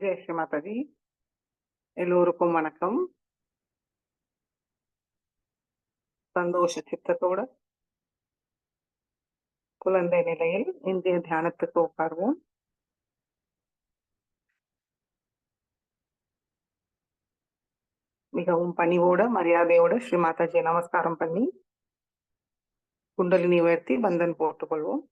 ஜெய் ஸ்ரீ மாதாஜி. எல்லோருக்கும் வணக்கம். சந்தோஷ சித்தத்தோட குழந்தை நிலையில் இந்திய தியானத்துக்கு உட்கார்வோம். மிகவும் பணிவோட மரியாதையோட ஸ்ரீ மாதாஜியை நமஸ்காரம் பண்ணி குண்டலினி உயர்த்தி பந்தன் போட்டுக்கொள்வோம்.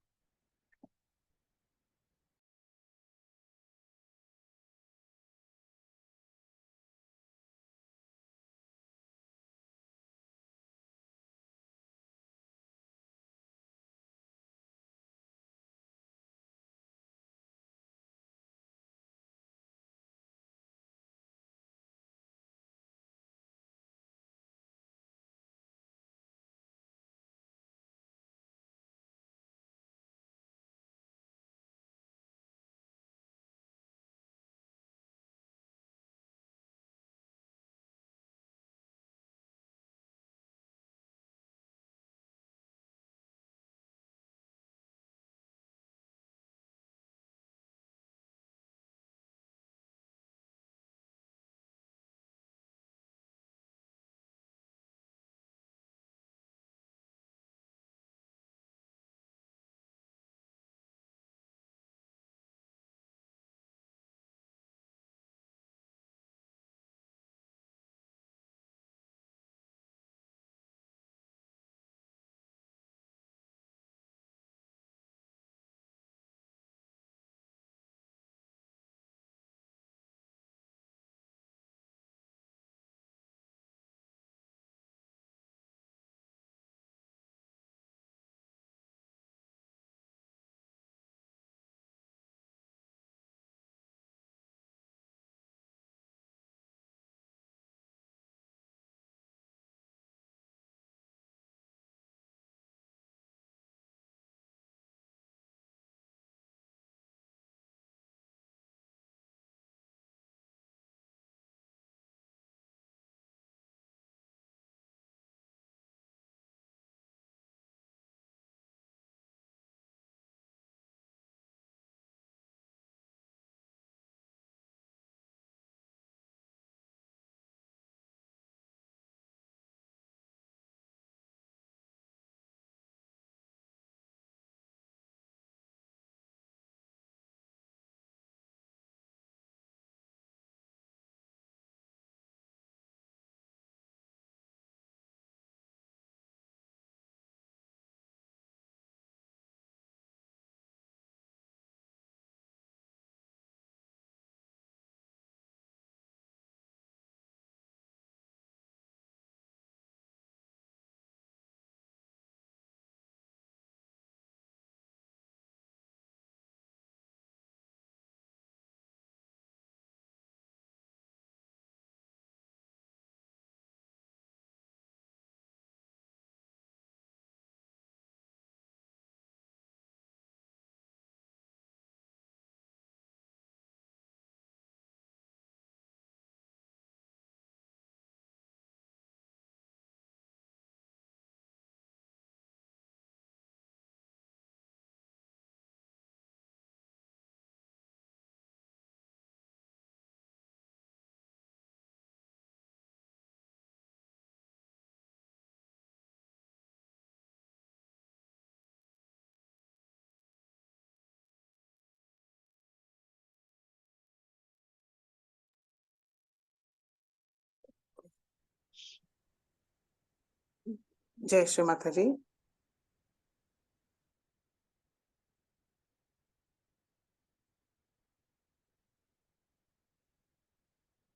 ஜெய் ஸ்ரீ மாதாஜி.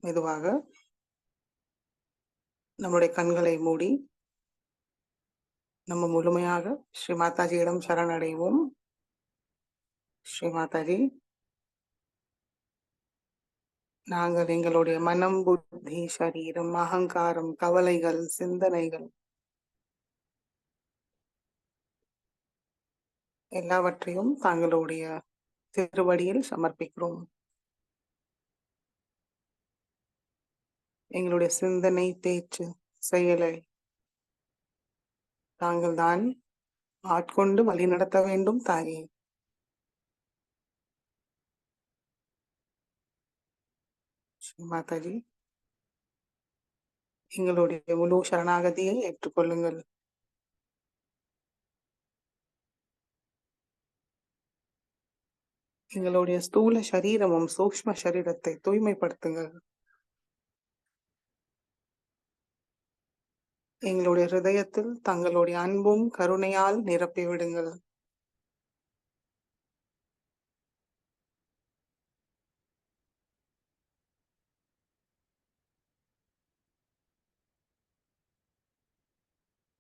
மெதுவாக நம்முடைய கண்களை மூடி நம்ம முழுமையாக ஸ்ரீ மாதாஜியிடம் சரணடைவோம். ஸ்ரீ மாதாஜி, நாங்கள் எங்களுடைய மனம், புத்தி, சரீரம், அகங்காரம், கவலைகள், சிந்தனைகள் எல்லாவற்றையும் தாங்களுடைய திருவடியில் சமர்ப்பிக்கிறோம். எங்களுடைய சிந்தனை, பேச்சு, செயலை தாங்கள் தான் ஆட்கொண்டு வழி நடத்த வேண்டும் தாயே. மாதாஜி, எங்களுடைய முழு சரணாகதியை ஏற்றுக்கொள்ளுங்கள். எங்களுடைய ஸ்தூல சரீரமும் சூக்ஷ்ம சரீரத்தை தூய்மைப்படுத்துங்கள். எங்களுடைய ஹிருதயத்தில் தங்களுடைய அன்பும் கருணையால் நிரப்பிவிடுங்கள்.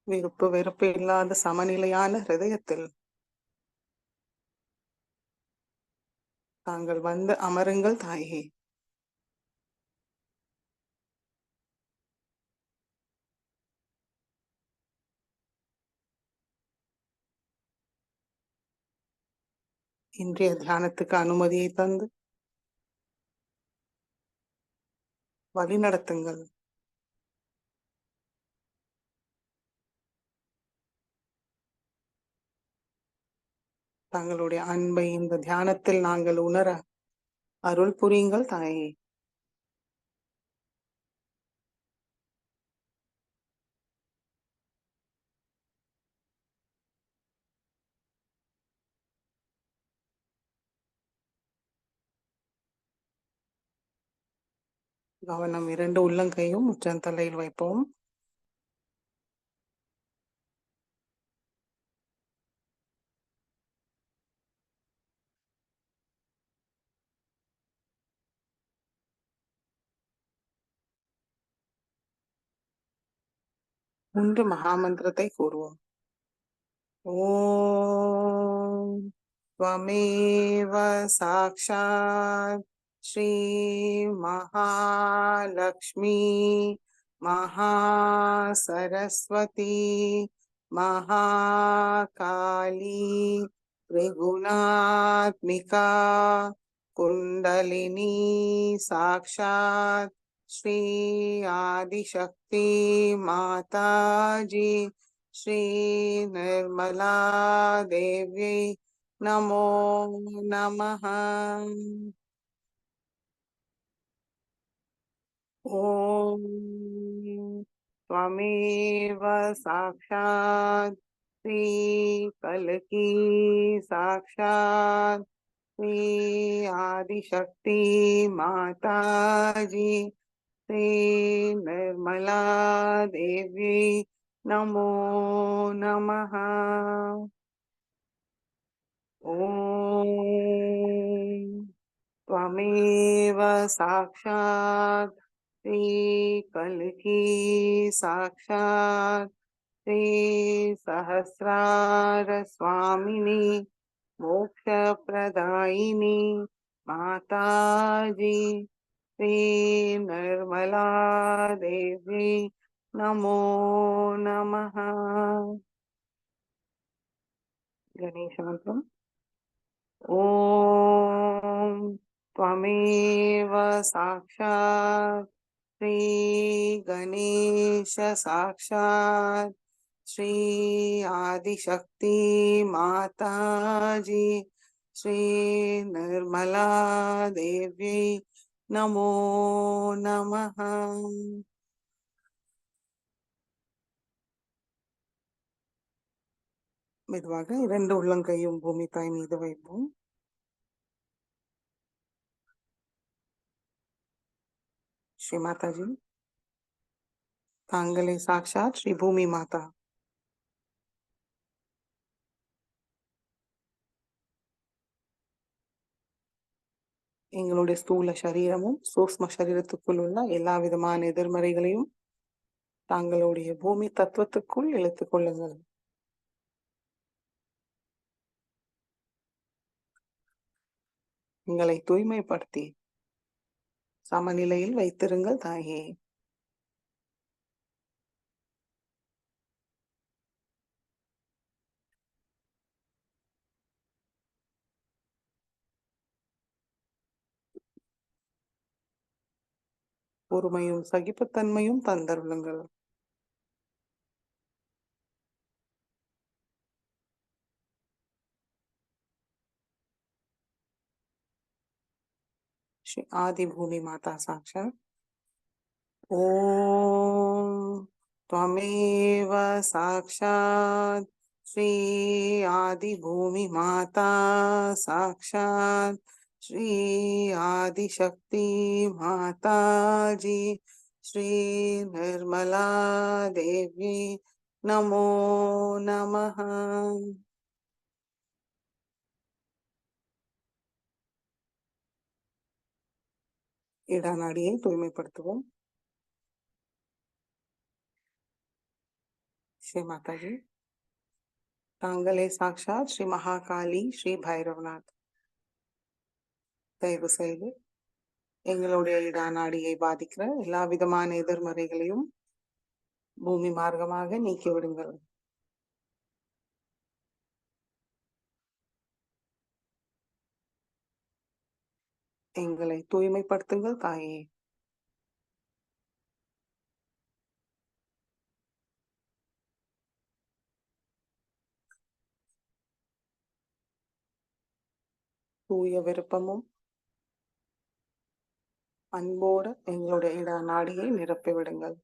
விருப்பு வெறுப்பு இல்லாத சமநிலையான ஹிருதயத்தில் தாங்கள் வந்து அமருங்கள் தாயே. இன்றைய தியானத்துக்கு அனுமதியை தந்து வழி நடத்துங்கள். தங்களுடைய அன்பை இந்த தியானத்தில் நாங்கள் உணர அருள் புரியுங்கள் தாயே. கவனம் 2 உள்ளங்கையும் உச்சந்தலையில் வைப்போம். மூன்று மகாமந்திரத்தை கூறுவோம். ஓம் त्वमेव साक्षात् श्री महालक्ष्मी महासरस्वती महाकाली त्रिगुणात्मिका कुंडलिनी साक्षात् श्री आदिशक्ति माताजी श्री निर्मला देवी नमो नमः। ओम त्वमेव साक्षात् श्री कल्की साक्षात् श्री आदिशक्ति माताजी श्री निर्मला देवी नमो नमः। ओम त्वमेव साक्षात् श्री कल्की साक्षात् श्री सहस्रार स्वामिनी मोक्ष प्रदायिनी माताजी श्री निर्मला देवी नमो नमः। गणेश मंत्रम। ओम त्वमेव साक्षात् श्री गणेश साक्षात् श्री आदिशक्ति माताजी श्री निर्मला देवी नमो नमः। மெதுவாக 2 உள்ளங்கையும் பூமி தாய் மீது வைப்போம். ஸ்ரீ மாதாஜி, தாங்களே சாக்ஷாத் ஸ்ரீ பூமி மாதா. எங்களுடைய ஸ்தூல சரீரமும் சூக்ஷ்ம சரீரத்துக்குள் உள்ள எல்லா விதமான எதிர்மறைகளையும் தாங்களுடைய பூமி தத்துவத்துக்குள் இழுத்துக் கொள்ளுங்கள். எங்களை தூய்மைப்படுத்தி சமநிலையில் வைத்திருங்கள் தாயே. பொறுமையும் சகிப்புத்தன்மையும் தந்தருளுங்கள். श्री आदि भूमि माता साक्षात ओम त्वमेव साक्षात श्री आदि भूमि माता साक्षात श्री आदि शक्ति माता जी श्री निर्मला देवी नमो नमः. இடநாடியை தூய்மைப்படுத்துவோம். श्री माता जी தாங்களே சாக்ஷாத் ஸ்ரீ மகாகாளி ஸ்ரீ பைரவநாத். தயவு செய்து எங்களுடைய இடநாடியை பாதிக்கிற எல்லா விதமான எதிர்மறைகளையும் பூமி மார்க்கமாக நீக்கிவிடுங்கள். எங்களை தூய்மைப்படுத்துங்கள் தாயே. தூய விருப்பமும் அன்போடு எங்களுடைய இடநாடியை நிரப்பிவிடுங்கள்.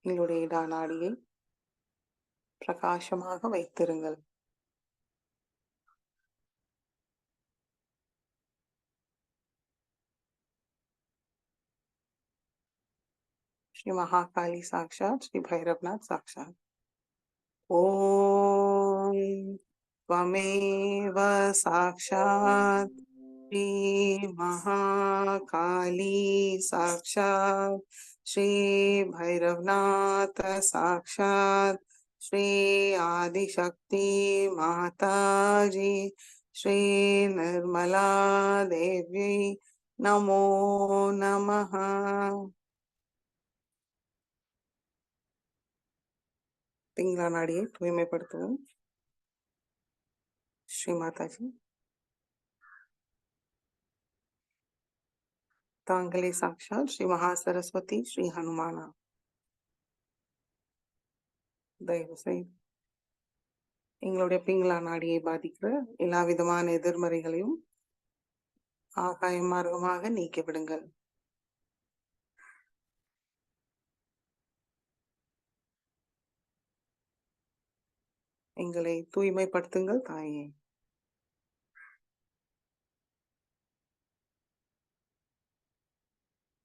எங்களுடைய இடநாடியை பிரகாசமாக வைத்திருங்கள். श्री महाकाली साक्षात श्री भैरवनाथ साक्षात ओम त्वमेव साक्षात श्री महाकाली साक्षात श्री भैरवनाथ साक्षात श्री आदिशक्ति माता जी श्री निर्मला देवी नमो नमः. पिंगला नाड़िயை தூய்மைப்படுத்துவோம். श्री माता जी தாங்களே சாக்ஷாத் ஸ்ரீ மகா சரஸ்வதி ஸ்ரீ ஹனுமானா. தயவு செய்து எங்களுடைய பிங்களா நாடியை பாதிக்கிற எல்லா விதமான எதிர்மறைகளையும் ஆகாய மார்க்கமாக நீக்கிவிடுங்கள். எங்களை தூய்மைப்படுத்துங்கள் தாயே.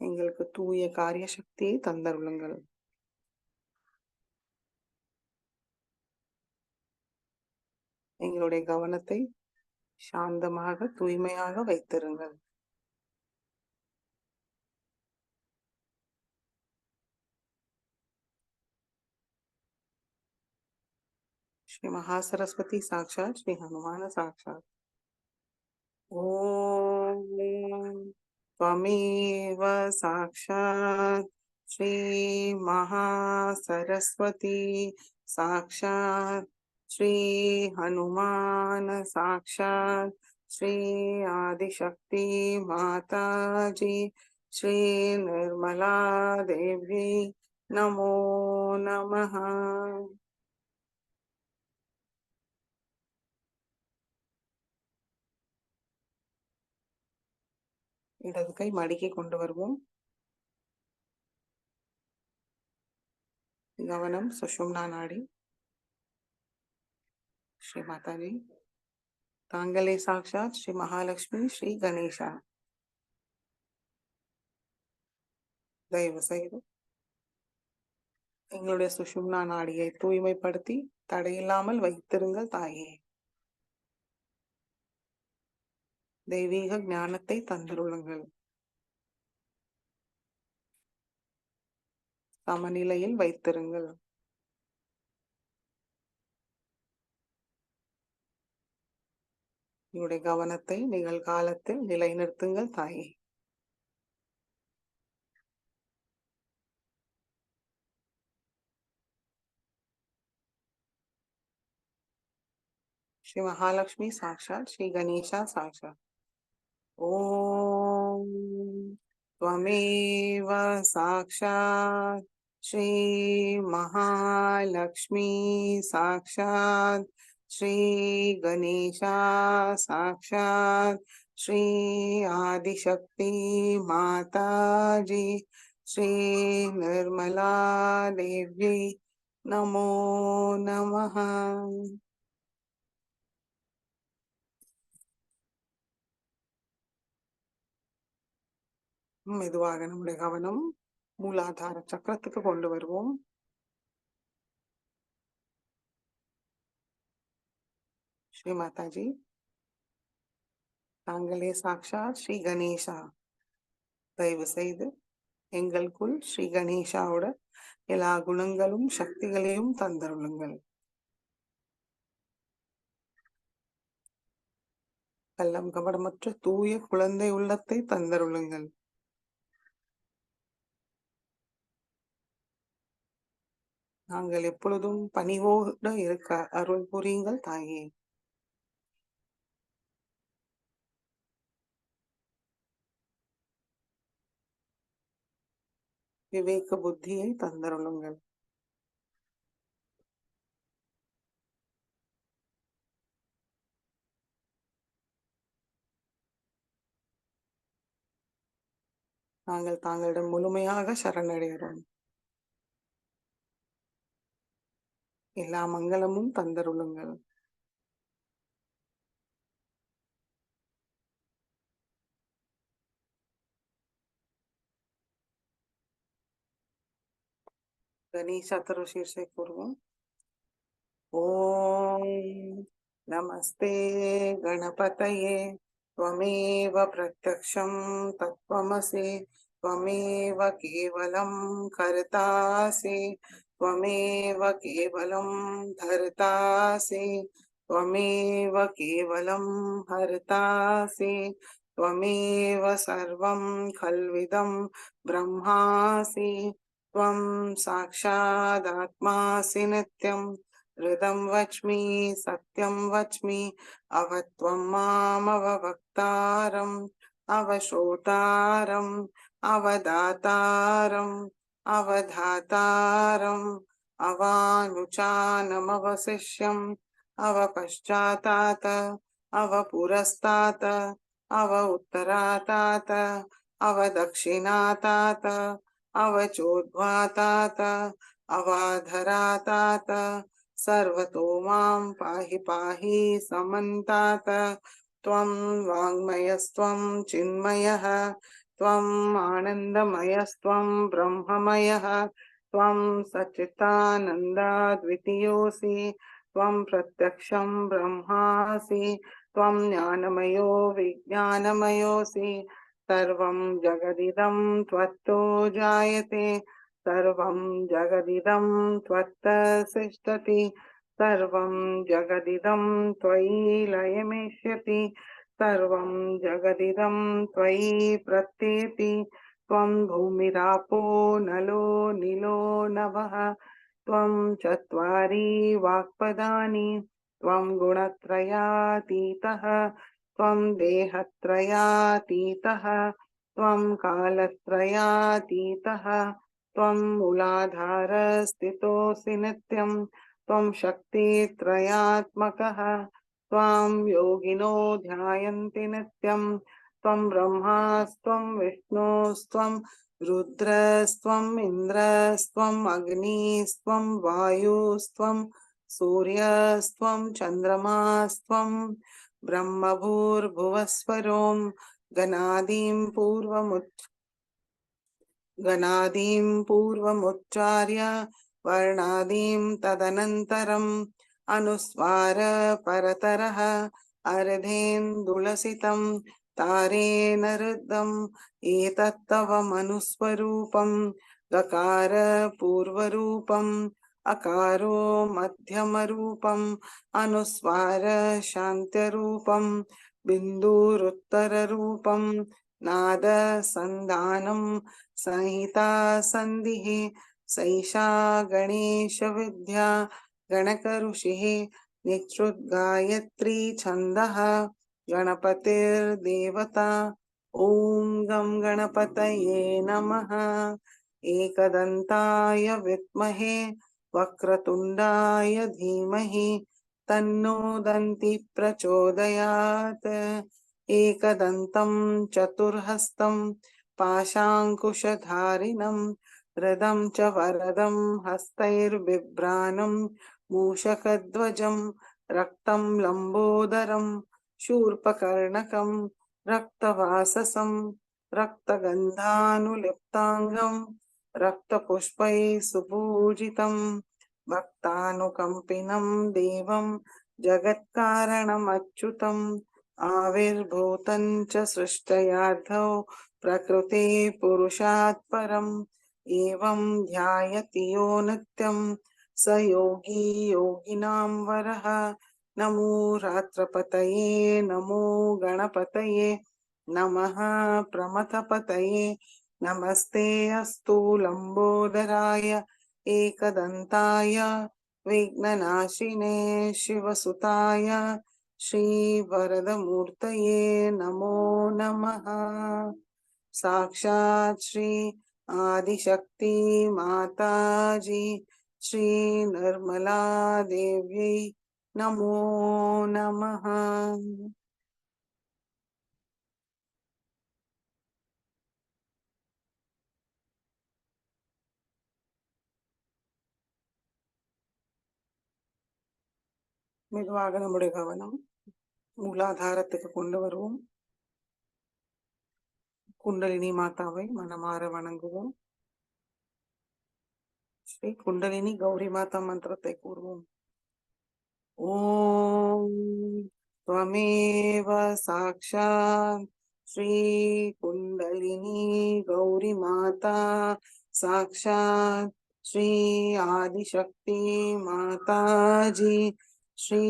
எங்களுக்கு தூய காரிய சக்தியை தந்தருளுங்கள். எங்களுடைய கவனத்தை சாந்தமாக தூய்மையாக வைத்திருங்கள். श्री महासरस्वती साक्षात श्री हनुमान साक्षात ओम त्वमेव साक्षात श्री महासरस्वती साक्षात श्री हनुमान साक्षात श्री आदिशक्ति माता जी श्री निर्मला देवी नमो नमः. இடது கை மடிக்கை கொண்டு வருவோம். கவனம் சுஷும்னா நாடி. श्री माता जी தாங்களே சாக்ஷாத் ஸ்ரீ மகாலட்சுமி ஸ்ரீ கணேசா. தயவு செய்து எங்களுடைய சுஷும்னா நாடியை தூய்மைப்படுத்தி தடையில்லாமல் வைத்திருங்கள் தாயே. தெய்வீக ஞானத்தை தந்துருளுங்கள். சமநிலையில் வைத்திருங்கள். உங்களுடைய கவனத்தை நிகழ்காலத்தில் நிலைநிறுத்துங்கள் தாயே. श्री महालक्ष्मी साक्षात श्री गणेशा साक्षात ओम त्वमेव साक्षात् श्री महालक्ष्मी साक्षात् श्री गणेशा साक्षात् श्री आदिशक्ति माताजी श्री निर्मला देवी नमो नमः. மெதுவாக நம்முடைய கவனம் மூலாதார சக்கரத்துக்கு கொண்டு வருவோம். ஸ்ரீ மாதாஜி, தாங்களே சாக்ஷாத் ஸ்ரீ கணேசா. தயவு செய்து எங்களுக்குள் ஸ்ரீ கணேசாவோட எல்லா குணங்களும் சக்திகளையும் தந்தருளுங்கள். கள்ளம் கபடமற்ற தூய குழந்தை உள்ளத்தை தந்தருளுங்கள். நாங்கள் எப்பொழுதும் பணிவோடு இருக்க அருள் புரியுங்கள் தாயே. விவேக புத்தியை தந்தருளுங்கள். நாங்கள் தாங்களிடம் முழுமையாக சரணடைகிறோம். எல்லா மங்களமும் தந்தருளுங்கள். गणेशा शीर्षे कुर्वं. ॐ नमस्ते गणपतये त्वमेव प्रत्यक्षं तत्त्वमसि त्वमेव केवलं कर्तासि त्वमेव केवलं धर्तासि त्वमेव केवलं हर्तासि त्वमेव सर्वं खल्विदं ब्रह्मासि त्वं साक्षादात्मासि नित्यं हृदं वच्मि सत्यं वच्मि अवत्वं मामवक्तारम् अवश्रोतारम् अवदातारम् अवधातारम् अवानुचानमवशिष्यम् अवपश्चातात अवपुरस्तात् अव उत्तरातात अवदक्षिणातात अवचोद्वातात अवाधरातात सर्वतो मां पाहि पाहि समन्तात् त्वं वाङ्मयस्त्वं चिन्मयः त्वम् आनन्दमयस्त्वं ब्रह्ममयः त्वं सच्चिदानन्दाद्वितीयोऽसि त्वं प्रत्यक्षं ब्रह्मासि त्वं ज्ञानमयो विज्ञानमयोऽसि सर्वं जगदिदं त्वत्तो जायते सर्वं जगदिदं त्वत्तसिष्ठति सर्वं जगदिदं त्वयि लयमेष्यति सर्वं जगदिदं त्वयि प्रत्येति त्वं भूमिरापो नलो नीलो नभः त्वं चत्वारि वाक्पदानि त्वं गुणत्रयातीतः त्वं देहत्रयातीतः त्वं कालत्रयातीतः त्वं मूलाधारस्थितोऽसि नित्यं त्वं शक्तित्रयात्मकः त्वां योगिनो ध्यायन्ति नित्यं त्वं ब्रह्मास्त्वं विष्णुस्त्वं रुद्रस्त्वम् इन्द्रस्त्वम् अग्निस्त्वं वायुस्त्वं सूर्यस्त्वं चन्द्रमास्त्वं ब्रह्मभूर्भुवस्वरों गणादीं पूर्वमुच्चार्य वर्णादीं तदनन्तरम् अनुस्वार परतरः अर्धेन्दुलसितं तारेण रुद्धम् एतत्तव मनुस्वरूपं गकार पूर्वरूपम् अकारो मध्यमरूपम् अनुस्वार शान्त्यरूपम् बिन्दुरुत्तररूपम् नाद संधानं संहिता संधिः सैषा गणेश विद्या गणक ऋषिः निश्रुत गायत्री छन्दः गणपतिर्देवता ॐ गं गणपतये नमः। एकदन्ताय विद्महे वक्रतुण्डाय धीमहि तन्नो दन्ति प्रचोदयात्। एकदन्तं चतुर्हस्तं पाशाङ्कुशधारिणं रदं च वरदं हस्तैर्बिभ्राणं मूषकध्वजं रक्तं लम्बोदरं शूर्पकर्णकं रक्तवाससं रक्तगन्धानुलिप्ताङ्गं रक्तपुष्पैः सुपूजितं भक्तानुकम्पिनं देवं जगत्कारणमच्युतम् आविर्भूतं च सृष्टयार्थौ प्रकृते पुरुषात् परम् एवं ध्यायति यो नित्यं स योगी योगिनां वरः। नमो रात्रपतये नमो गणपतये नमः प्रमथपतये नमस्ते अस्तु लम्बोदराय एकदन्ताय विघ्ननाशिने शिवसुताय श्रीवरदमूर्तये नमो नमः। साक्षात् श्री आदिशक्ति माताजी श्री निर्मला देव्यै नमो नमः। மெதுவாக நம்முடைய கவனம் மூலாதாரத்துக்கு கொண்டு வருவோம். குண்டலினி மாதாவை மனமாற வணங்குவோம். ஸ்ரீ குண்டலினி கௌரி மாதா மந்திரத்தை கூறுவோம். ஓம் त्वमेव साक्षात् श्री कुंडलिनी गौरी माता साक्षात् श्री आदिशक्ति माता जी श्री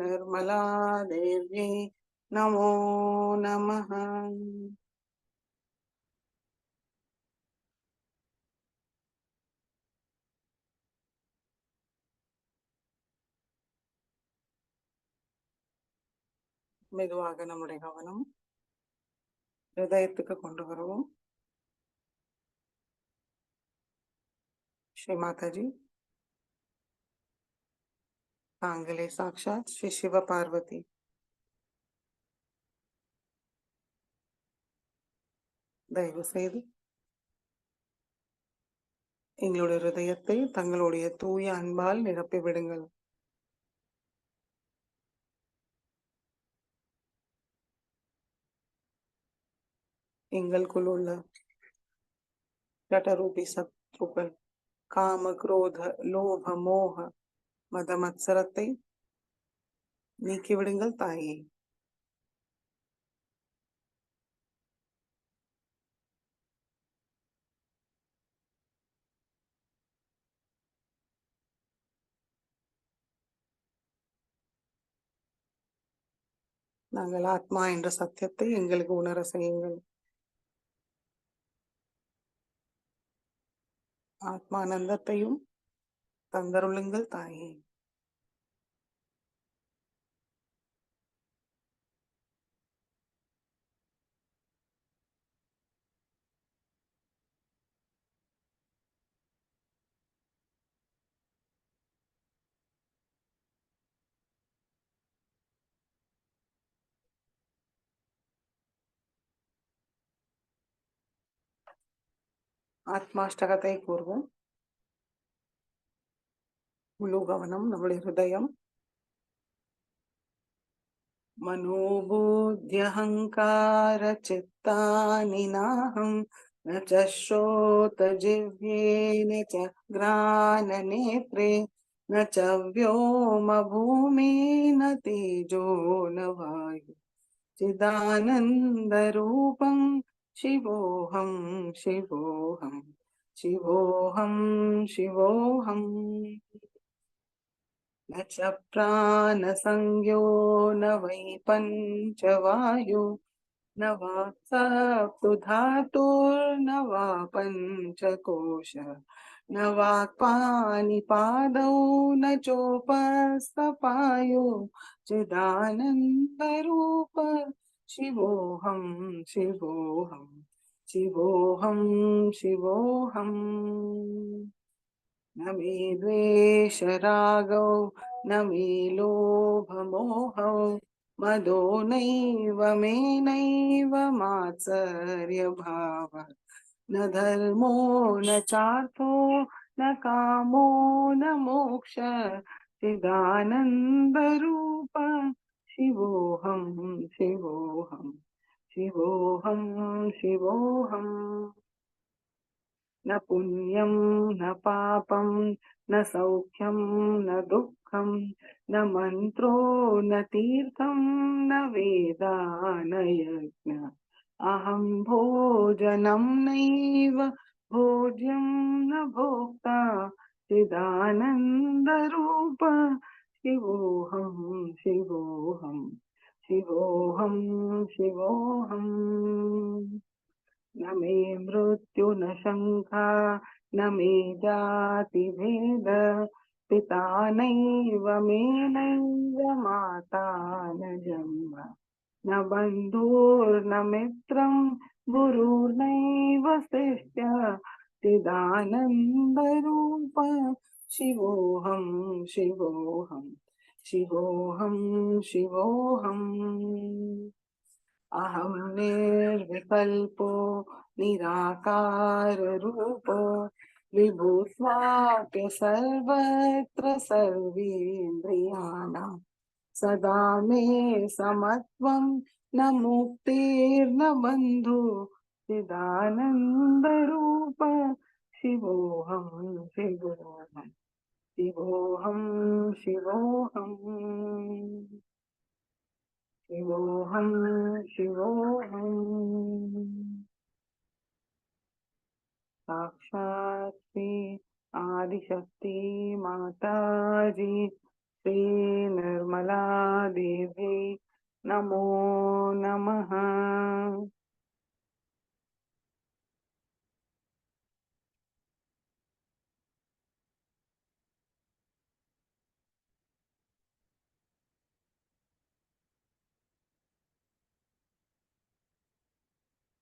निर्मला देवी नमो नमः। மெதுவாக நம்முடைய கவனம் ஹிருதயத்துக்கு கொண்டு வருவோம். श्री माताजी தாங்களே சாக்ஷாத் ஸ்ரீ சிவ பார்வதி. தயவு செய்து எங்களுடைய ஹிருதயத்தை தங்களுடைய தூய அன்பால் நிரப்பி விடுங்கள். எங்களுக்குள் உள்ள ஜடரூபி சத்ருக்கள் காம குரோத லோப மோக மத மத்சரத்தை நீக்கிவிடுங்கள் தாயே. நாங்கள் ஆத்மா என்ற சத்தியத்தை எங்களுக்கு உணர செய்யுங்கள். ஆத்மானந்தத்தையும் தந்தருளுங்கள் தாயே. ஆத்மாஷ்டகத்தை கூறுவோம். முழு கவனம் நம்முடைய ஹிருதயம். मनोबुद्ध्यहंकार चित्तानि नाहं न च श्रोतजिह्वे न च घ्राणनेत्रे न च व्योमभूमि न तेजो न वायु चिदानन्दरूपं शिवोऽहं शिवोऽहं शिवोऽहं शिवोऽहं। न च प्राणसंज्ञो न वै पञ्चवायु न वा सप्तधातुर्न वा पञ्चकोश न वाक्पाणिपादौ न चोपस्थपायो चिदानन्दरूप शिवोऽहं शिवोऽहं शिवोऽहं शिवोऽहम् न मे द्वेषरागौ न मे लोभमोहौ मदो नैव मे नैव मात्सर्यभावः न धर्मो न चार्थो न कामो न मोक्ष चिदानन्दरूप शिवोऽहं शिवोऽहं शिवोऽहं शिवोऽहम् न पुण्यं न पापं न सौख्यं न दुःखं न मन्त्रो न तीर्थं न वेदा न यज्ञ अहं भोजनं नैव भोज्यं न भोक्ता चिदानन्दरूप शिवोऽहं शिवोऽहं शिवोऽहं शिवोऽहम् न मे मृत्यु न शङ्का न मे जातिभेद पिता नैव मे नैव माता न जन्म न बन्धुर्न मित्रं गुरुर्नैव शिष्य चिदानन्दरूप शिवोऽहं शिवोऽहं शिवोऽहं शिवोऽहम् अहं निर्विकल्पो निराकाररूपो विभूत्वाप्य सर्वत्र सर्वेन्द्रियाणां सदा मे समत्वं न मुक्तिर्न बन्धु चिदानन्दरूप शिवोऽहं शिवोऽहं शिवोऽहं शिवोऽहम् शिवोऽहं शिवोऽहम् साक्षात् श्री आदिशक्ति माताजी श्री निर्मला देवी नमो नमः।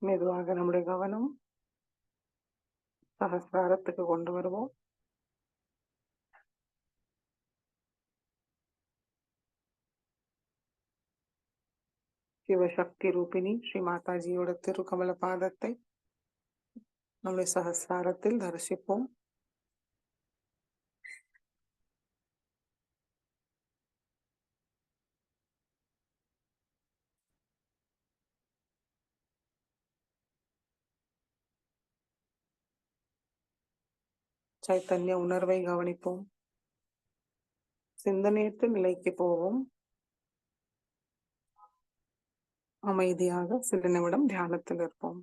மெதுவாக நம்முடைய கவனம் சகஸ்ராரத்துக்கு கொண்டு வருவோம். சிவசக்தி ரூபிணி ஸ்ரீ மாதாஜியோட திருக்கமல பாதத்தை நம்முடைய சகஸ்ராரத்தில் தரிசிப்போம். சைத்தன்ய உணர்வை கவனிப்போம். சிந்தனையற்ற நிலைக்கு போவோம். அமைதியாக சில நிமிடம் தியானத்தில் இருப்போம்.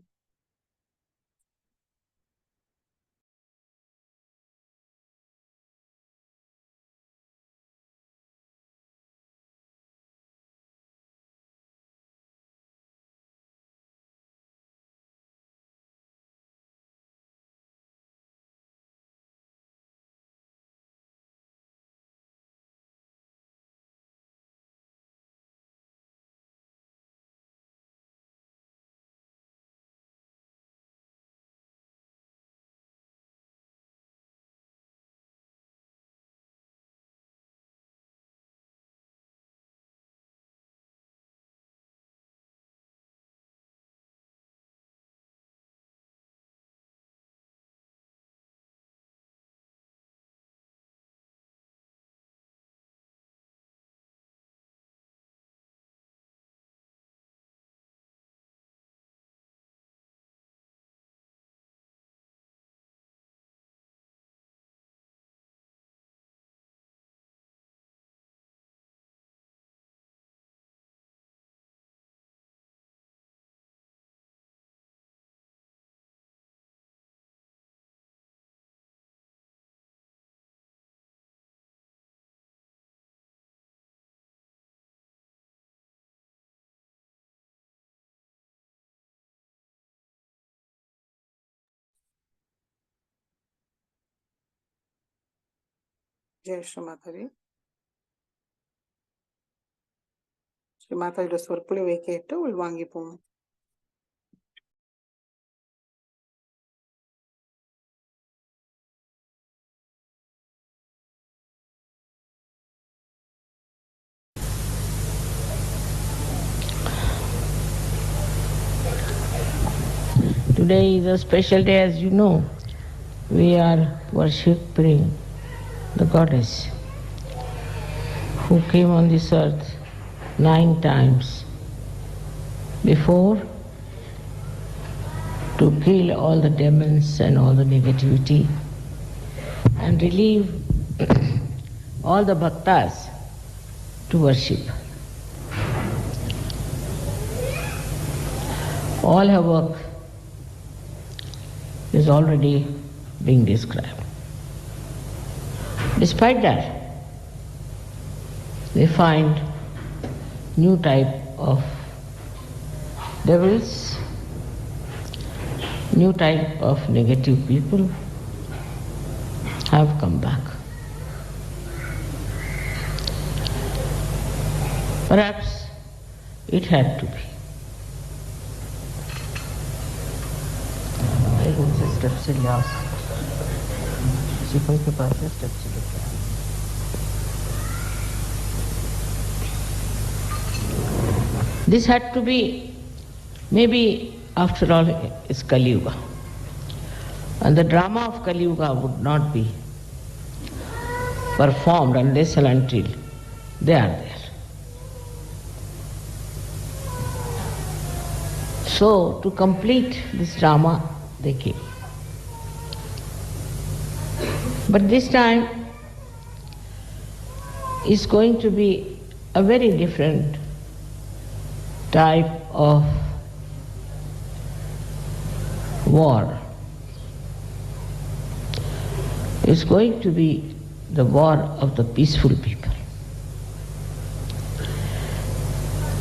जय श्री माता दी. ஸ்ரீ மாதாஜியோட சொற்பொழிவை கேட்டு உள்வாங்கிப்போம். Today is a special day, as you know. We are worshipping the goddess who came on this earth 9 times before to kill all the demons and all the negativity and relieve all the bhaktas to worship. All her work is already being described. Despite that, they find new type of devils, new type of negative people have come back. Perhaps it had to be. Step से लिया सिपल के पास से step से लेके This had to be, maybe after all is Kali Yuga, and the drama of Kali Yuga would not be performed unless and until they are there. So to complete this drama they came. But this time is going to be a very different type of war. It's going to be the war of the peaceful people.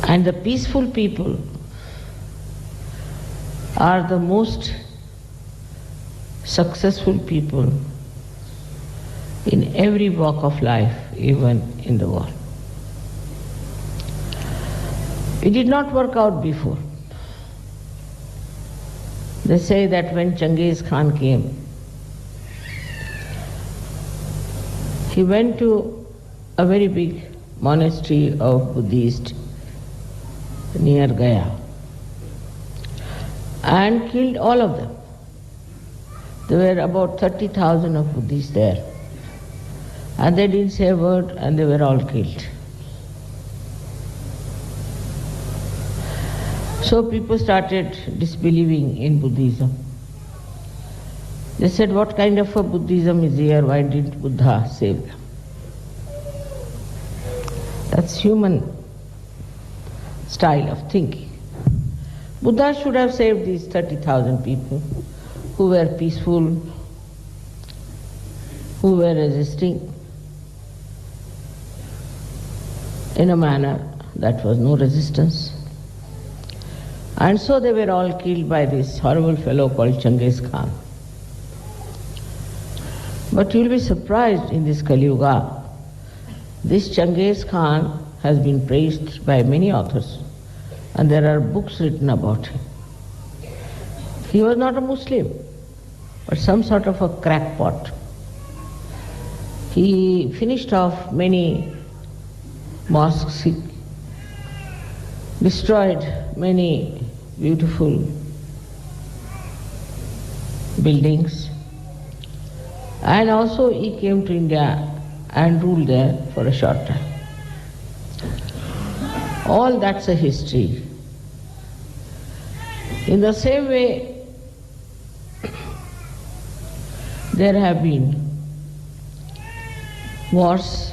And the peaceful people are the most successful people in every walk of life, even in the war. It did not work out before. They say that when Genghis Khan came, he went to a very big monastery of Buddhists near Gaya and killed all of them. There were about 30,000 of Buddhists there. And they didn't say a word and they were all killed. So people started disbelieving in Buddhism. They said, what kind of a Buddhism is here? Why didn't Buddha save them? That's human style of thinking. Buddha should have saved these 30,000 people who were peaceful, who were resisting in a manner that was no resistance. And so they were all killed by this horrible fellow called Genghis Khan. But you'll be surprised in this Kali Yuga, this Genghis Khan has been praised by many authors, and there are books written about him. He was not a Muslim, but some sort of a crackpot. He finished off many mosques, he destroyed many beautiful buildings, and also he came to India and ruled there for a short time. All that's a history. In the same way, there have been wars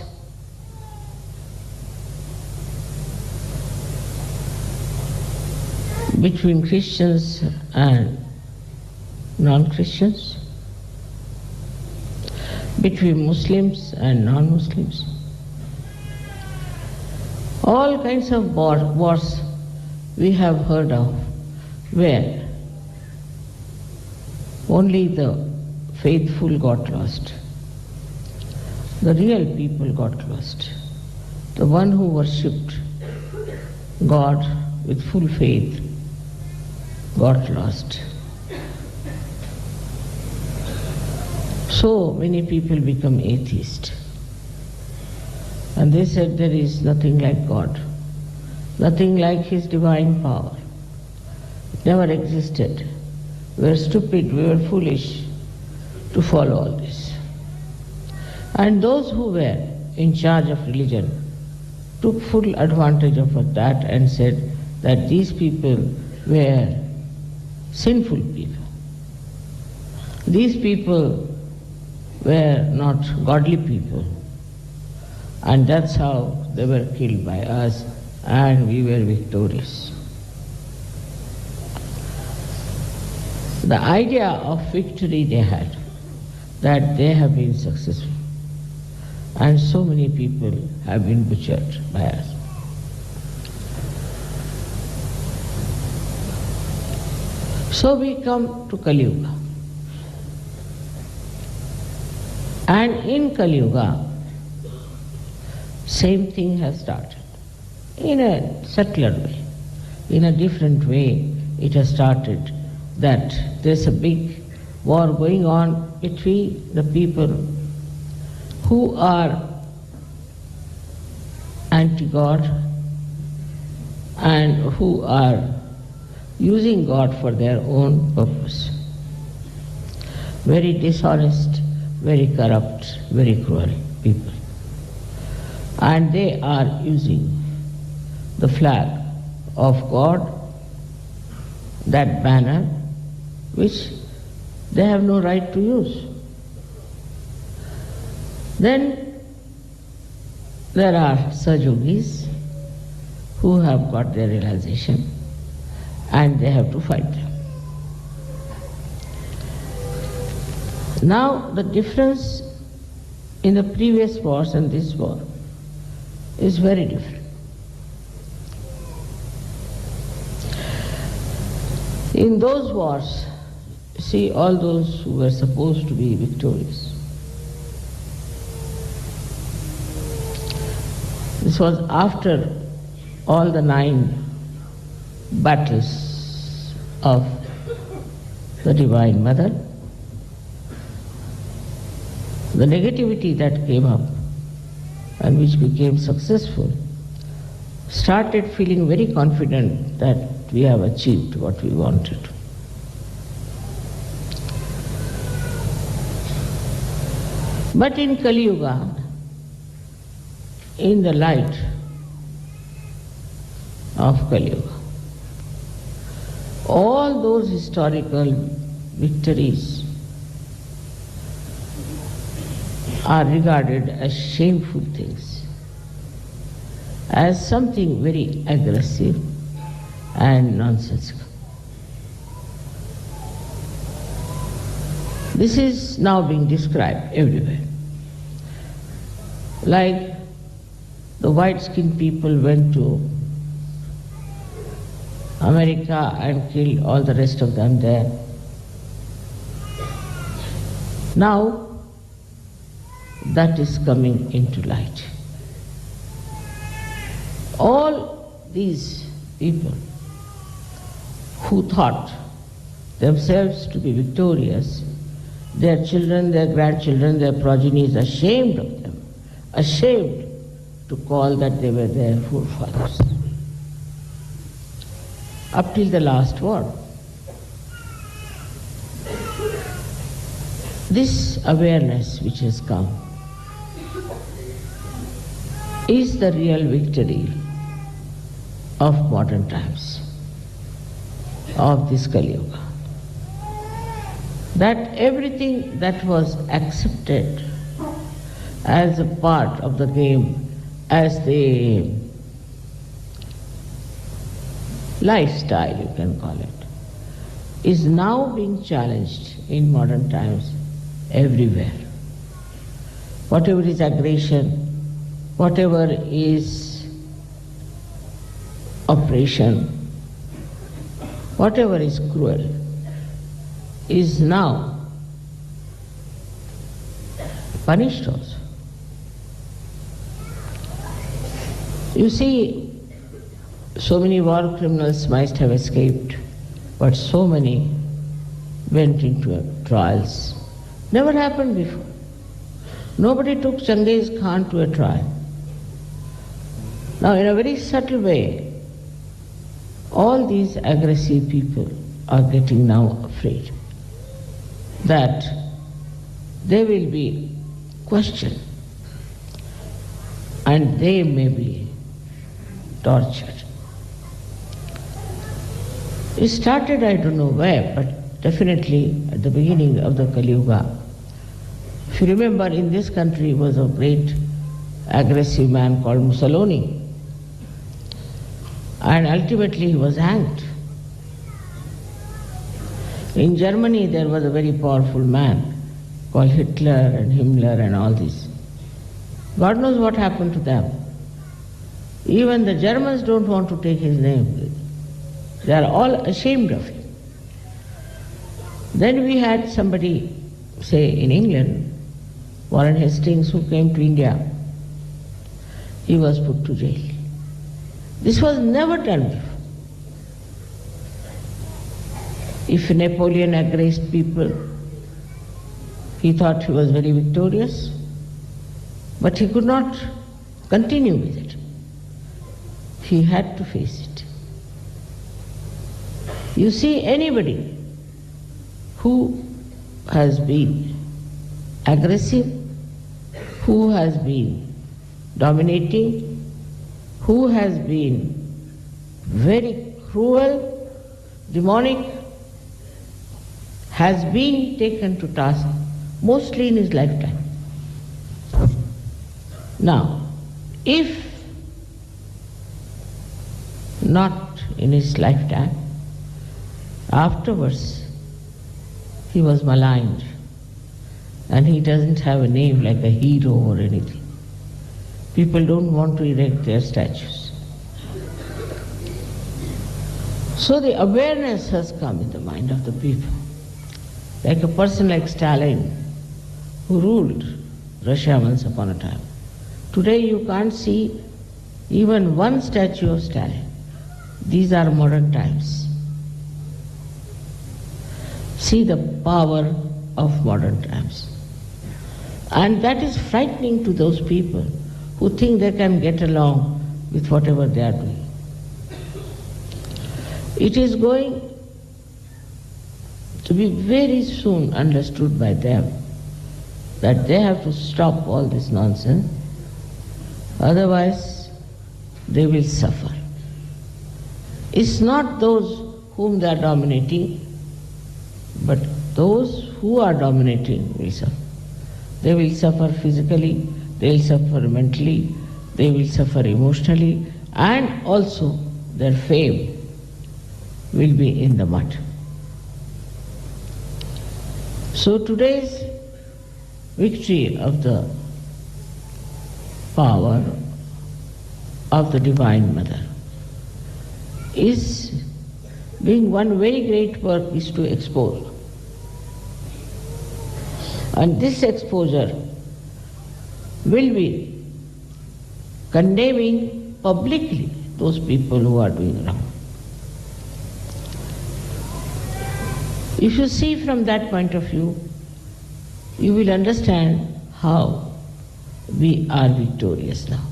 between Christians and non-Christians, between Muslims and non-Muslims. All kinds of wars we have heard of, where only the faithful got lost. The real people got lost. The one who worshipped God with full faith got lost. So many people become atheists. And they said there is nothing like God, nothing like His divine power. It never existed. We were stupid, we were foolish to follow all this. And those who were in charge of religion took full advantage of that and said that these people were sinful people. These people were not godly people. And that's how they were killed by us, and we were victorious. The idea of victory they had, that they have been successful, and so many people have been butchered by us. So we come to Kali Yuga. And in Kali Yuga, same thing has started. In a subtler way, in a different way, it has started that there's a big war going on between the people who are anti-God and who are using God for their own purpose. Very dishonest, very corrupt, very cruel people. And they are using the flag of God, that banner, which they have no right to use. Then there are Sahajyogis who have got their realization and they have to fight them. Now the difference in the previous wars and this war is very different. In those wars, see all those who were supposed to be victorious. This was after all the 9 battles of the Divine Mother. The negativity that came up and which became successful started feeling very confident that we have achieved what we wanted. But in Kali Yuga, in the light of Kali Yuga, all those historical victories are regarded as shameful things, as something very aggressive and nonsensical. This is now being described everywhere. Like the white-skinned people went to America and killed all the rest of them there. Now that is coming into light. All these people who thought themselves to be victorious, their children, their grandchildren, their progenies ashamed of them, ashamed to call that they were their forefathers. Up till the last war. This awareness which has come is the real victory of modern times, of this Kali Yuga. That everything that was accepted as a part of the game, as the lifestyle, you can call it, is now being challenged in modern times everywhere. Whatever is aggression, whatever is oppression, whatever is cruel, is now punished also. You see, So many war criminals might have escaped, but so many went into trials. Never happened before. Nobody took Changiz Khan to a trial. Now, in a very subtle way, all these aggressive people are getting now afraid that they will be questioned and they may be tortured. It started, I don't know where, but definitely at the beginning of the Kali Yuga. If you remember, in this country was a great aggressive man called Mussolini. And ultimately he was hanged. In Germany there was a very powerful man called Hitler and Himmler and all this. God knows what happened to them. Even the Germans don't want to take his name. They are all ashamed of him. Then we had somebody, say in England, Warren Hastings, who came to India. He was put to jail. This was never done before. If Napoleon aggressed people, he thought he was very victorious, but he could not continue with it. He had to face it. You see, anybody who has been aggressive, who has been dominating, who has been very cruel, demonic, has been taken to task mostly in his lifetime. Now, if not in his lifetime, afterwards he was maligned and he doesn't have a name like a hero or anything. People don't want to erect their statues. So the awareness has come in the mind of the people. Like a person like Stalin, who ruled Russia once upon a time. Today you can't see even one statue of Stalin. These are modern times. See the power of modern times. And that is frightening to those people who think they can get along with whatever they are doing. It is going to be very soon understood by them that they have to stop all this nonsense, otherwise they will suffer. It's not those whom they are dominating, but those who are dominating will suffer. They will suffer physically, they will suffer mentally, they will suffer emotionally, and also their fame will be in the mud. So today's victory of the power of the Divine Mother is being one very great work is to expose. And this exposure will be condemning publicly those people who are doing wrong. If you see from that point of view, you will understand how we are victorious now.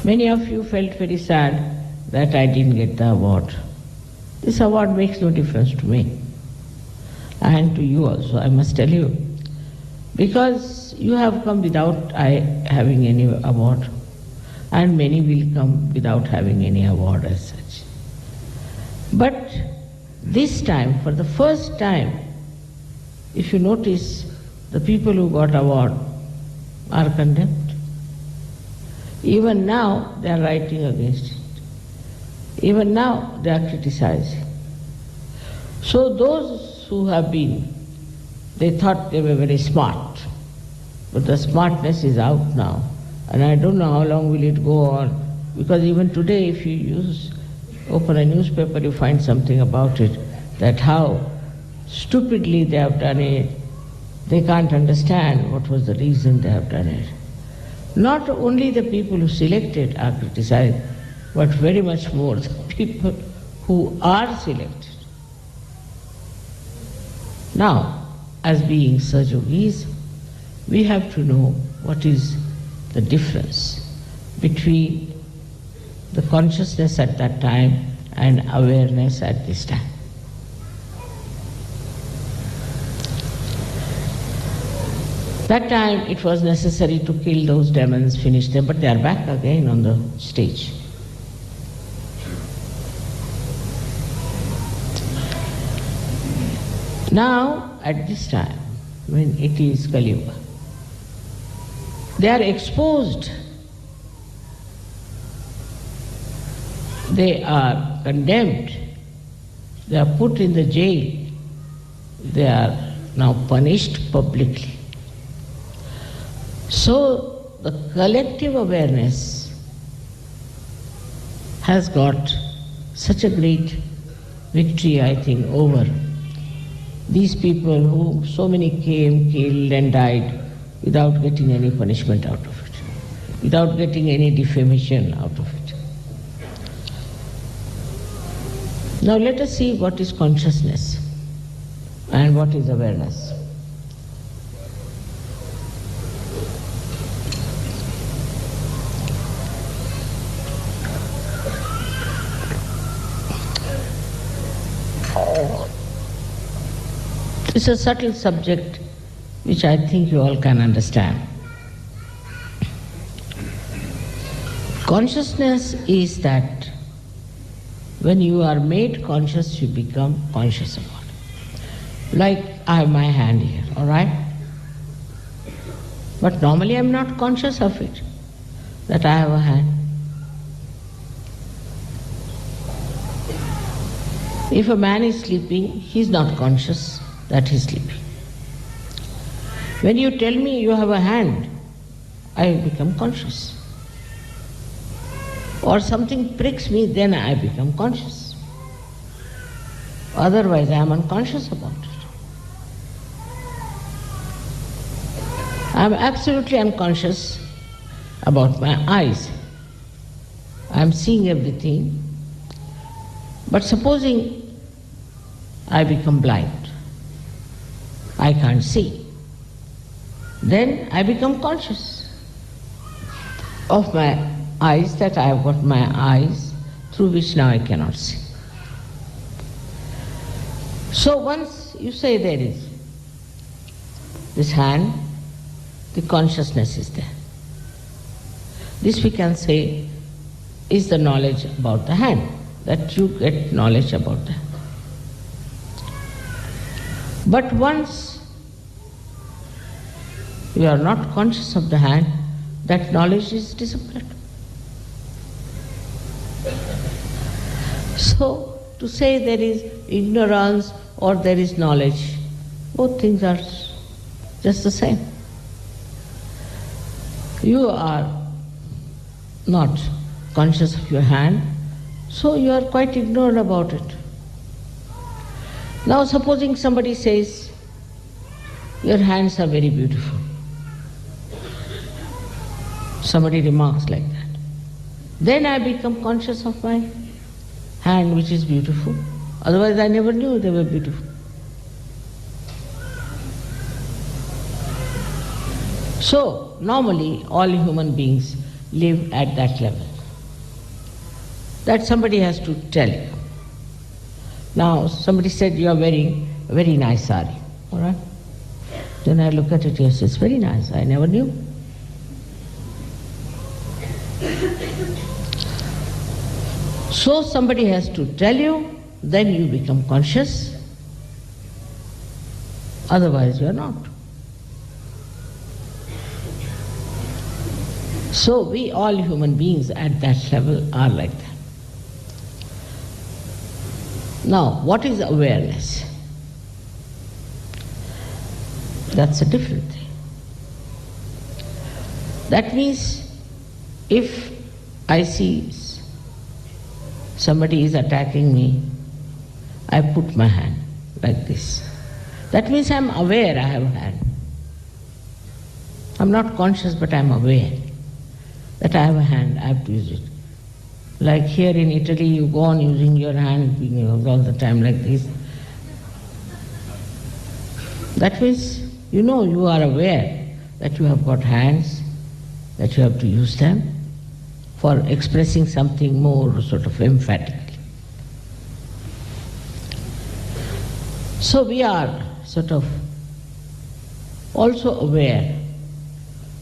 Many of you felt very sad that I didn't get the award. This award makes no difference to me, and to you also, I must tell you, because you have come without having any award, and many will come without having any award as such. But this time, for the first time, if you notice, the people who got award are condemned. Even now they are writing against it. Even now they are criticizing. So those who have been, they thought they were very smart, but the smartness is out now, and I don't know how long will it go on, because even today if you open a newspaper, you find something about it, that how stupidly they have done it. They can't understand what was the reason they have done it. Not only the people who selected are criticized, but very much more the people who are selected. Now, as being Sahajogis, we have to know what is the difference between the consciousness at that time and awareness at this time. That time it was necessary to kill those demons, finish them, but they are back again on the stage. Now, at this time, when it is Kali Yuga, they are exposed. They are condemned. They are put in the jail. They are now punished publicly. So, the collective awareness has got such a great victory, I think, over these people who so many came, killed and died without getting any punishment out of it, without getting any defamation out of it. Now let us see what is consciousness and what is awareness. It's a subtle subject which I think you all can understand. Consciousness is that when you are made conscious, you become conscious about it. Like I have my hand here, all right? But normally I'm not conscious of it, that I have a hand. If a man is sleeping, he's not conscious that he's sleeping. When you tell me you have a hand, I become conscious. Or something pricks me, then I become conscious. Otherwise I am unconscious about it. I am absolutely unconscious about my eyes. I am seeing everything. But supposing I become blind, I can't see, then I become conscious of my eyes, that I have got my eyes through which now I cannot see. So once you say there is this hand, the consciousness is there. This we can say is the knowledge about the hand, that you get knowledge about that. But once you are not conscious of the hand, that knowledge is disappeared. So, to say there is ignorance or there is knowledge, both things are just the same. You are not conscious of your hand, so you are quite ignorant about it. Now supposing somebody says, your hands are very beautiful. Somebody remarks like that. Then I become conscious of my hand which is beautiful. Otherwise I never knew they were beautiful. So normally all human beings live at that level. That somebody has to tell you. Now somebody said you are wearing a very nice sari, all right? Then I look at it, yes, it's very nice, I never knew. So somebody has to tell you, then you become conscious, otherwise you are not. So we all human beings at that level are like that. Now, what is awareness? That's a different thing. That means if I see somebody is attacking me, I put my hand like this. That means I'm aware I have a hand. I'm not conscious, but I'm aware. that I have a hand, I have to use it. Like here in Italy, you go on using your hand all the time like this. That means, you are aware that you have got hands, that you have to use them for expressing something more sort of emphatically. So we are sort of also aware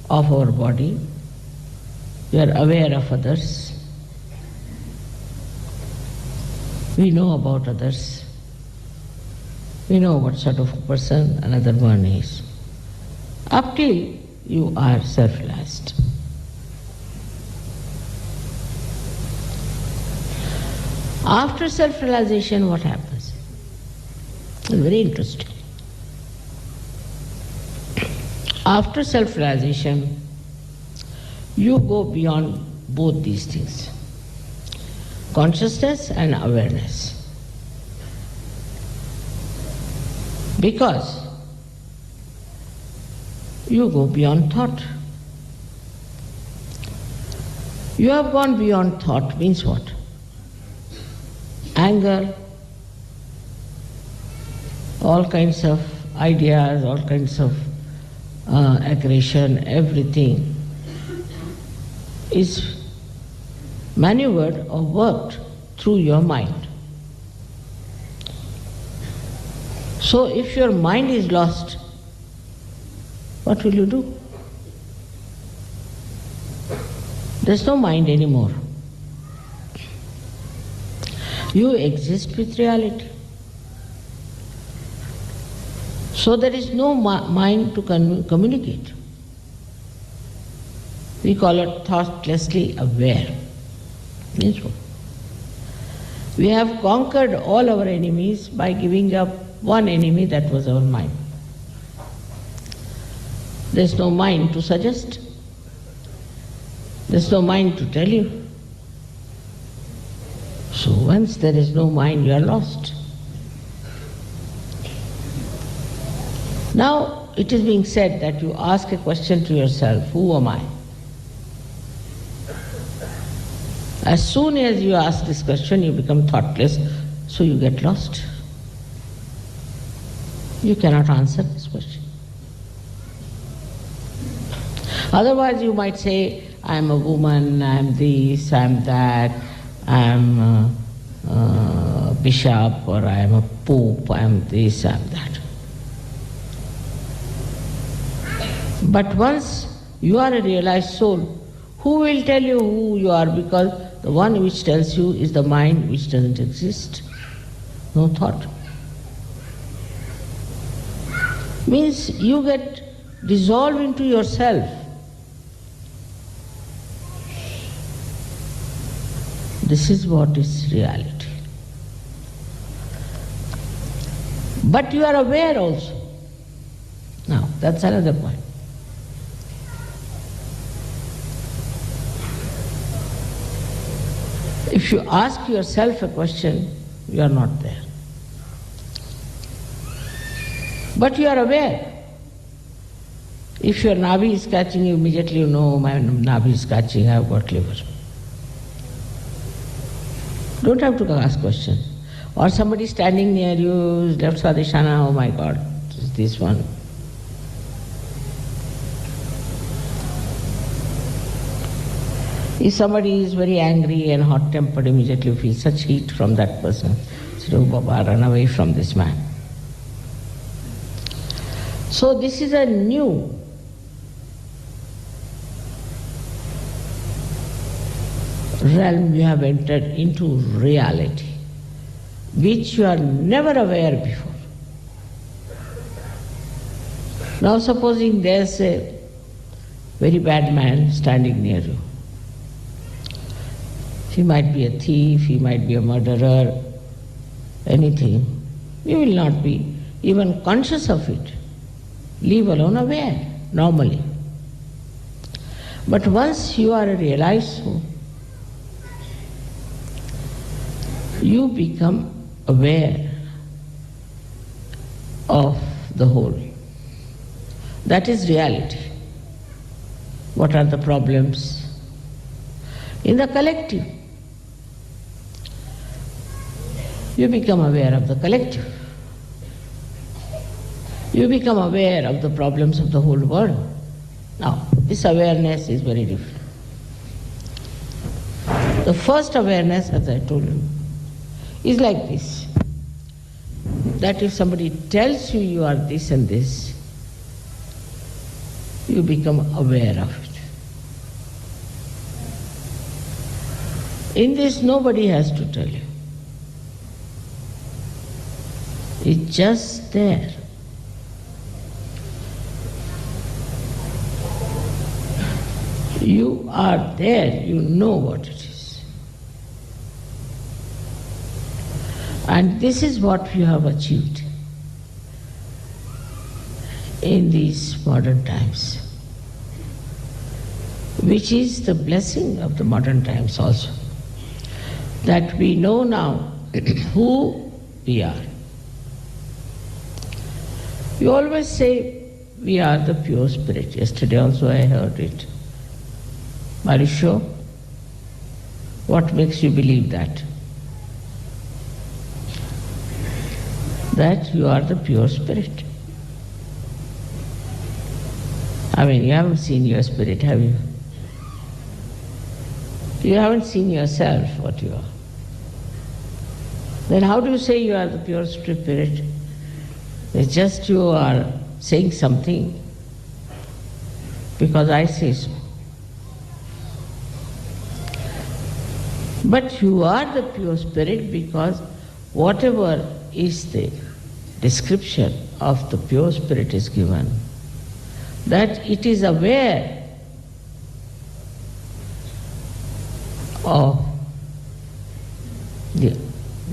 of our body, we are aware of others, we know about others, we know what sort of a person another one is, up till you are self-realized. After self-realization, what happens? It's very interesting. After self-realization, you go beyond both these things, consciousness and awareness. Because you go beyond thought. You have gone beyond thought means what? Anger, all kinds of ideas, all kinds of aggression, everything is maneuvered or worked through your mind. So if your mind is lost, what will you do? There's no mind anymore. You exist with reality. So there is no mind to communicate. We call it thoughtlessly aware. Means what? We have conquered all our enemies by giving up one enemy, that was our mind. There's no mind to suggest. There's no mind to tell you. So once there is no mind, you are lost. Now it is being said that you ask a question to yourself, who am I? As soon as you ask this question, you become thoughtless, so you get lost. You cannot answer this question. Otherwise you might say, I am a woman, I am this, I am that, I am a bishop, or I am a pope, I am this, I am that. But once you are a realized soul, who will tell you who you are? Because the one which tells you is the mind which doesn't exist. No thought. Means you get dissolved into yourself. This is what is reality. But you are aware also. Now, that's another point. If you ask yourself a question, you are not there. But you are aware. If your navi is catching, you immediately know my navi is catching, I have got liver. Don't have to ask questions. Or somebody standing near you, left Swadhisthana, oh my God, it's this one. If somebody is very angry and hot-tempered, immediately you feel such heat from that person. So, oh Baba, run away from this man. So this is a new realm you have entered into, reality, which you are never aware before. Now supposing there's a very bad man standing near you. He might be a thief, he might be a murderer, anything. You will not be even conscious of it, leave alone aware, normally. But once you are a realized soul, you become aware of the whole. That is reality. What are the problems? In the collective, you become aware of the collective. You become aware of the problems of the whole world. Now, this awareness is very different. The first awareness, as I told you, is like this. That if somebody tells you you are this and this, you become aware of it. In this, nobody has to tell you. It's just there. You are there, you know what it is. And this is what you have achieved in these modern times, which is the blessing of the modern times also, that we know now who we are. We always say we are the pure spirit. Yesterday also I heard it. Are you sure? What makes you believe that? That you are the pure spirit. I mean, you haven't seen your spirit, have you? You haven't seen yourself, what you are. Then how do you say you are the pure spirit? It's just you are saying something because I say so. But you are the pure spirit because whatever is the description of the pure spirit is given, that it is aware of the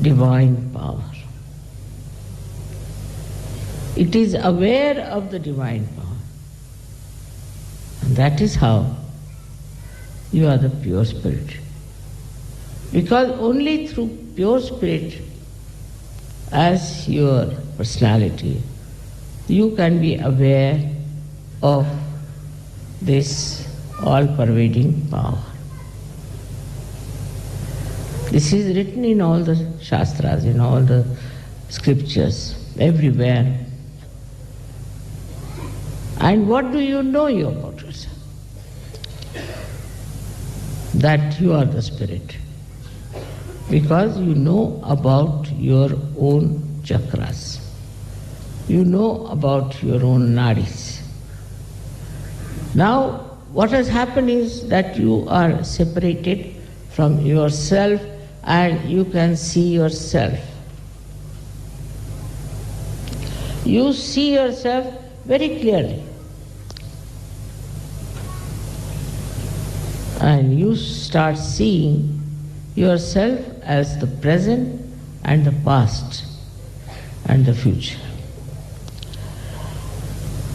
divine power. It is aware of the divine power. And that is how you are the pure spirit. Because only through pure spirit as your personality, you can be aware of this all-pervading power. This is written in all the Shastras, in all the scriptures, everywhere. And what do you know about yourself? That you are the spirit. Because you know about your own chakras. You know about your own nadis. Now, what has happened is that you are separated from yourself and you can see yourself. You see yourself very clearly. And you start seeing yourself as the present and the past and the future.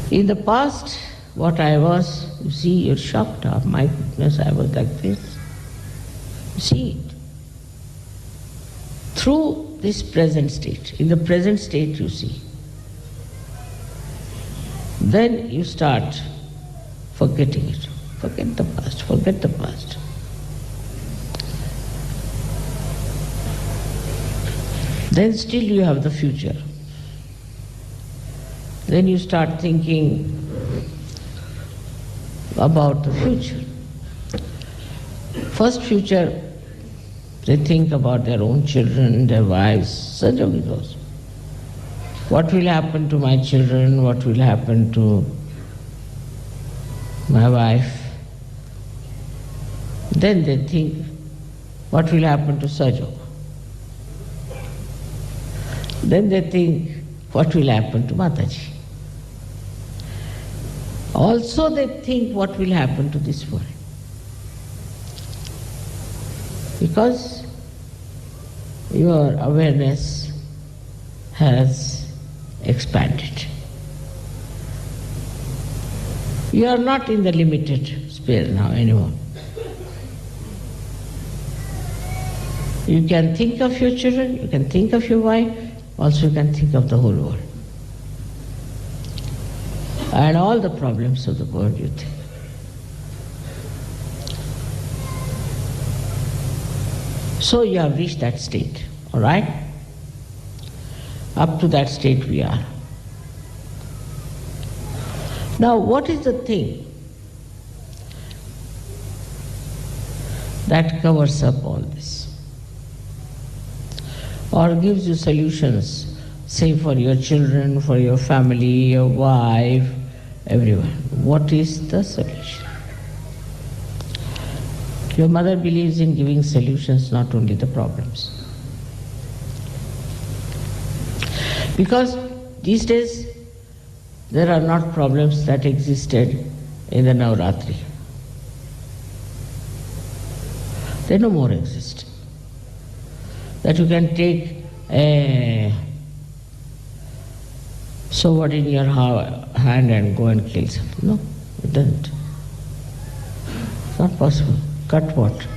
In the past, what I was, you see, you're shocked. Oh, my goodness, I was like this. You see it. Through this present state. In the present state you see. Then you start forgetting it. Forget the past, forget the past. Then still you have the future. Then you start thinking about the future. First future, they think about their own children, their wives, such a goes. What will happen to my children? What will happen to my wife? Then they think, what will happen to Sajo? Then they think, what will happen to Mataji? Also they think, what will happen to this world? Because your awareness has expanded. You are not in the limited sphere now anymore. You can think of your children, you can think of your wife, also you can think of the whole world. And all the problems of the world you think. So you have reached that state, all right? Up to that state we are. Now, what is the thing that covers up all this? Or gives you solutions, say for your children, for your family, your wife, everyone. What is the solution? Your mother believes in giving solutions, not only the problems. Because these days, there are not problems that existed in the Navratri. They no more exist. That you can take a sword in your hand and go and kill something. No, it doesn't. It's not possible. Cut what?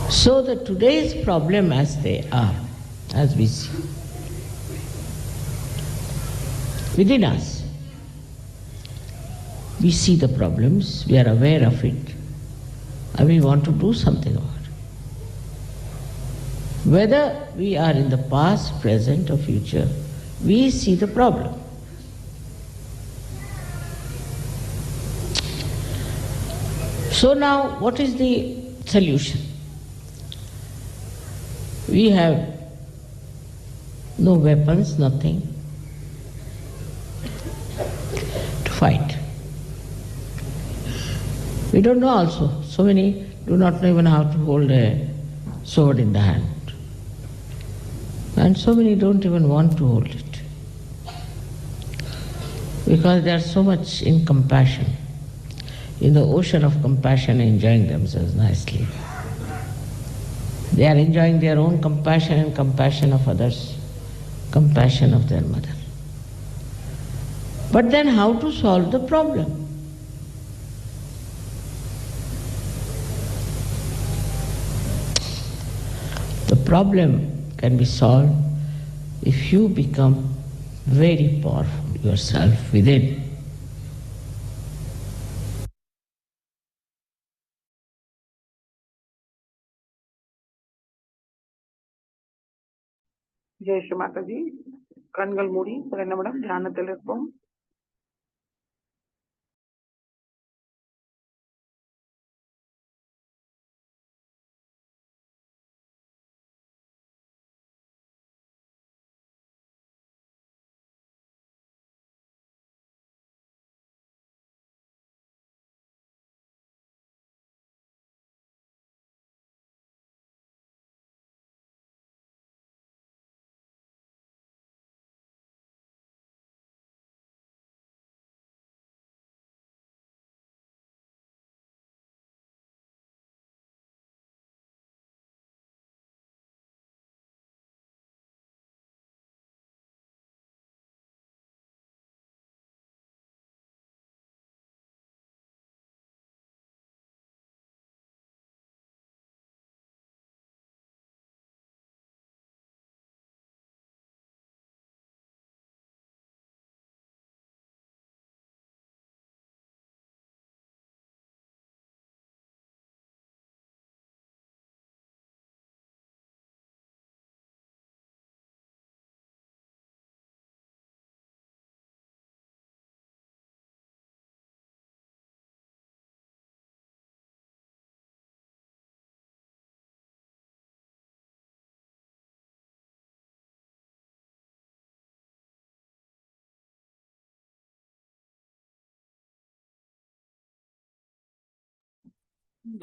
So that today's problem as they are, as we see, within us, we see the problems, we are aware of it, and we want to do something about it. Whether we are in the past, present, or future, we see the problem. So now, what is the solution? We have no weapons, nothing to fight. We don't know also. So many do not know even how to hold a sword in the hand. And so many don't even want to hold it. Because they are so much in compassion, in the ocean of compassion, enjoying themselves nicely. They are enjoying their own compassion and compassion of others, compassion of their mother. But then how to solve the problem? The problem can be solved if you become very powerful yourself within. Jai Sri Mataji. கண்கள் மூடி சில நிமிடம் தியானத்தில் இருப்போம்.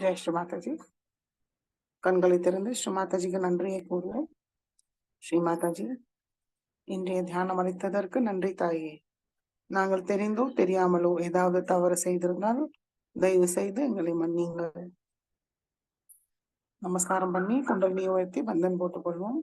ஜெய் ஸ்ரீ மாதாஜி. கண்களை திறந்து ஸ்ரீ மாதாஜிக்கு நன்றியை கூறுவோம். ஸ்ரீ மாதாஜி, இன்றைய தியானம் அளித்ததற்கு நன்றி தாயே. நாங்கள் தெரிந்தோ தெரியாமலோ ஏதாவது தவறு செய்திருந்தால் தயவு செய்து எங்களை மன்னியுங்கள். நமஸ்காரம் பண்ணி குண்டலினியை உயர்த்தி பந்தன் போட்டுக் கொள்வோம்.